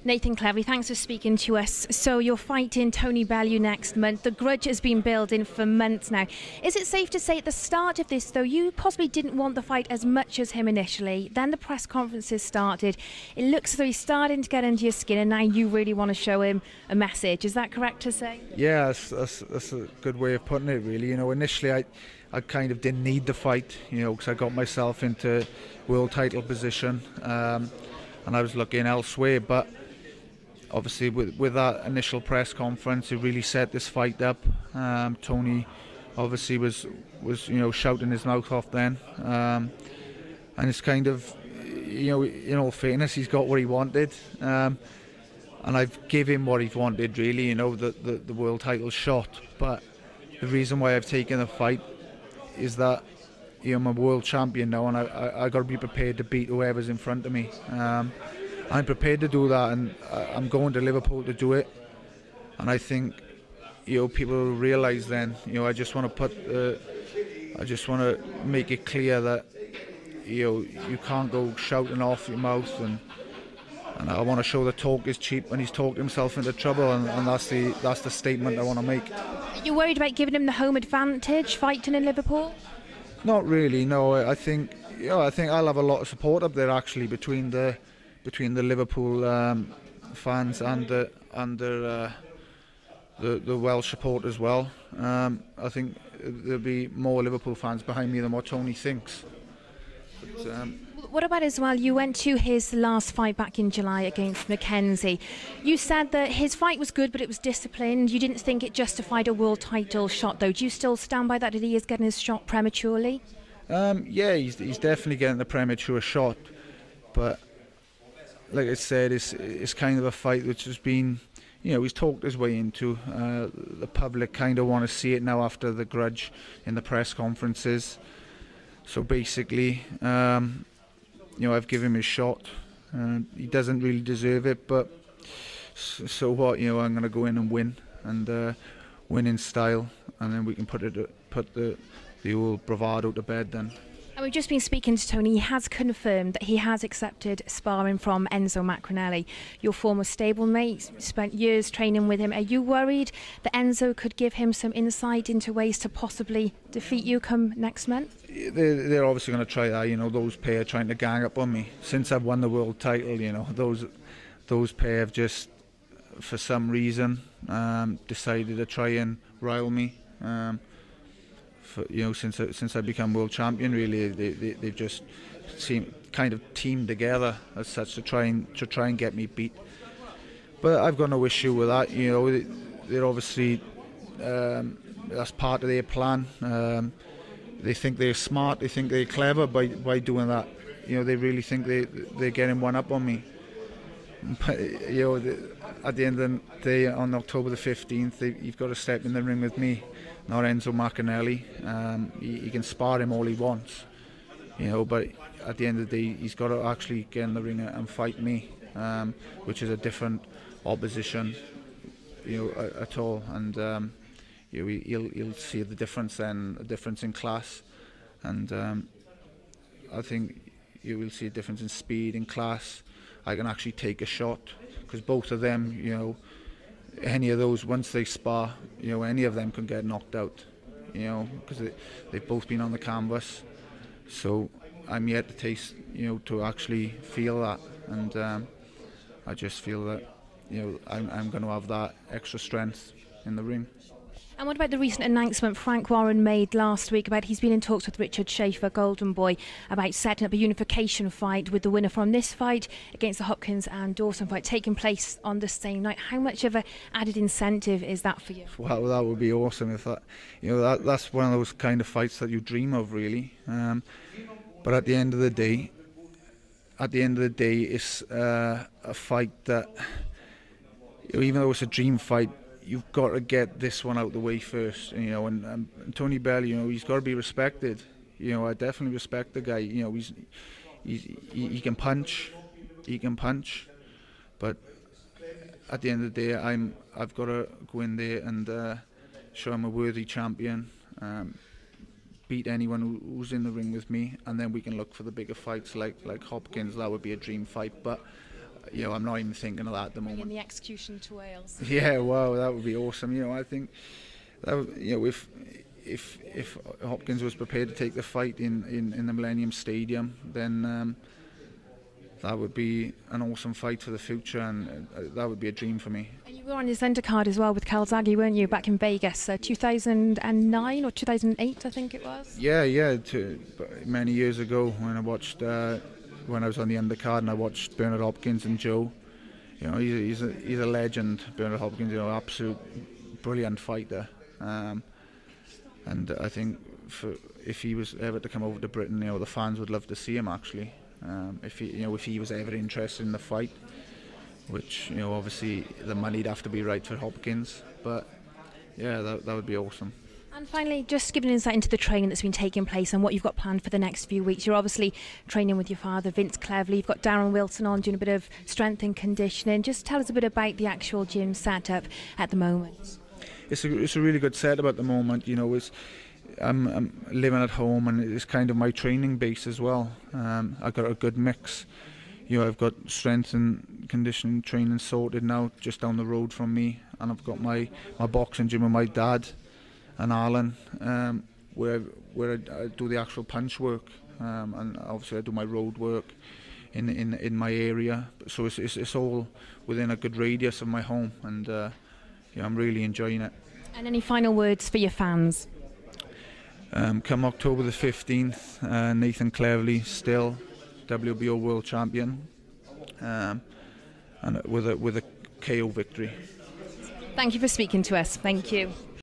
Nathan Cleverly, thanks for speaking to us. So you're fighting Tony Bellew next month. The grudge has been building for months now. Is it safe to say at the start of this, though, you possibly didn't want the fight as much as him initially? Then the press conferences started. It looks as though he's starting to get under your skin, and now you really want to show him a message. Is that correct to say? Yeah, that's a good way of putting it, really. You know, initially I kind of didn't need the fight, you know, because I got myself into world title position, and I was looking elsewhere. But obviously, with that initial press conference, it really set this fight up. Tony obviously was shouting his mouth off then, and it's kind of, you know, in all fairness, he's got what he wanted, and I've give him what he wanted, really. You know, the world title shot. But the reason why I've taken the fight is that, you know, I'm a world champion now, and I got to be prepared to beat whoever's in front of me. I'm prepared to do that, and I'm going to Liverpool to do it. And I think, you know, people will realise then, you know, I just want to make it clear that, you know, you can't go shouting off your mouth, and I want to show that talk is cheap, and he's talked himself into trouble, and that's the statement I want to make. Are you worried about giving him the home advantage fighting in Liverpool? Not really, no. I think I'll have a lot of support up there, actually, between the Liverpool fans and the Welsh support as well. I think there'll be more Liverpool fans behind me than what Tony thinks. But, what about as well, you went to his last fight back in July against Mackenzie. You said that his fight was good, but it was disciplined. You didn't think it justified a world title shot, though. Do you still stand by that he is getting his shot prematurely? Yeah, he's definitely getting the premature shot. But like I said, it's kind of a fight which has been, you know, he's talked his way into. The public kind of want to see it now after the grudge in the press conferences. So basically, you know, I've given him his shot. He doesn't really deserve it, but so what? You know, I'm going to go in and win, and win in style, and then we can put the old bravado to bed then. And we've just been speaking to Tony. He has confirmed that he has accepted sparring from Enzo Macronelli, your former stablemate. Spent years training with him. Are you worried that Enzo could give him some insight into ways to possibly defeat you come next month? They're obviously going to try that. You know, those pair trying to gang up on me. Since I've won the world title, you know, those pair have just, for some reason, decided to try and rile me. You know, since I become world champion, really, they've just kind of teamed together as such to try and get me beat. But I've got no issue with that. You know, they're obviously that's part of their plan. They think they're smart. They think they're clever by doing that. You know, they really think they're getting one up on me. But, you know, at the end of the day, on October the 15th, you've got to step in the ring with me, not Enzo Macronelli. He can spar him all he wants, you know, but at the end of the day, he's got to actually get in the ring and fight me, which is a different opposition, you know, at all. And you know, he'll see the difference then, a difference in class, and I think you will see a difference in speed and class. I can actually take a shot, because both of them, you know, any of those, once they spar, you know, any of them can get knocked out, you know, because they've both been on the canvas. So I'm yet to taste, you know, to actually feel that, and I just feel that, you know, I'm going to have that extra strength in the ring. And what about the recent announcement Frank Warren made last week about he's been in talks with Richard Schaefer, Golden Boy, about setting up a unification fight with the winner from this fight against the Hopkins and Dawson fight taking place on the same night? How much of an added incentive is that for you? Well, that would be awesome if that, you know, that's one of those kind of fights that you dream of, really. But at the end of the day, it's a fight that, you know, even though it's a dream fight, you've got to get this one out the way first, you know. And Tony Bellew, you know, he's got to be respected. You know, I definitely respect the guy. You know, he can punch, but at the end of the day, I've got to go in there and show I'm a worthy champion, beat anyone who's in the ring with me, and then we can look for the bigger fights like Hopkins. That would be a dream fight, but I'm not even thinking of that at the moment. Bringing the execution to Wales. Yeah, wow, that would be awesome. I think that if Hopkins was prepared to take the fight in the Millennium Stadium, then that would be an awesome fight for the future, and that would be a dream for me. And you were on his undercard as well with Calzaghe, weren't you, back in Vegas, 2009 or 2008, I think it was? Yeah, many years ago when I watched, when I was on the undercard and I watched Bernard Hopkins and Joe. He's a legend, Bernard Hopkins. Absolute brilliant fighter. And I think if he was ever to come over to Britain, the fans would love to see him actually. If he was ever interested in the fight, which obviously the money'd have to be right for Hopkins, but yeah, that would be awesome. And finally, just give an insight into the training that's been taking place and what you've got planned for the next few weeks. You're obviously training with your father, Vince Cleverly. You've got Darren Wilson on doing a bit of strength and conditioning. Just tell us a bit about the actual gym setup at the moment. It's a really good setup at the moment. I'm living at home, and it's kind of my training base as well. I've got a good mix. I've got strength and conditioning training sorted now just down the road from me, and I've got my boxing gym with my dad and Alan, where I do the actual punch work, and obviously I do my road work in my area. So it's all within a good radius of my home, and I'm really enjoying it. And any final words for your fans? Come October the 15th, Nathan Cleverly still WBO World Champion, and with a KO victory. Thank you for speaking to us. Thank you.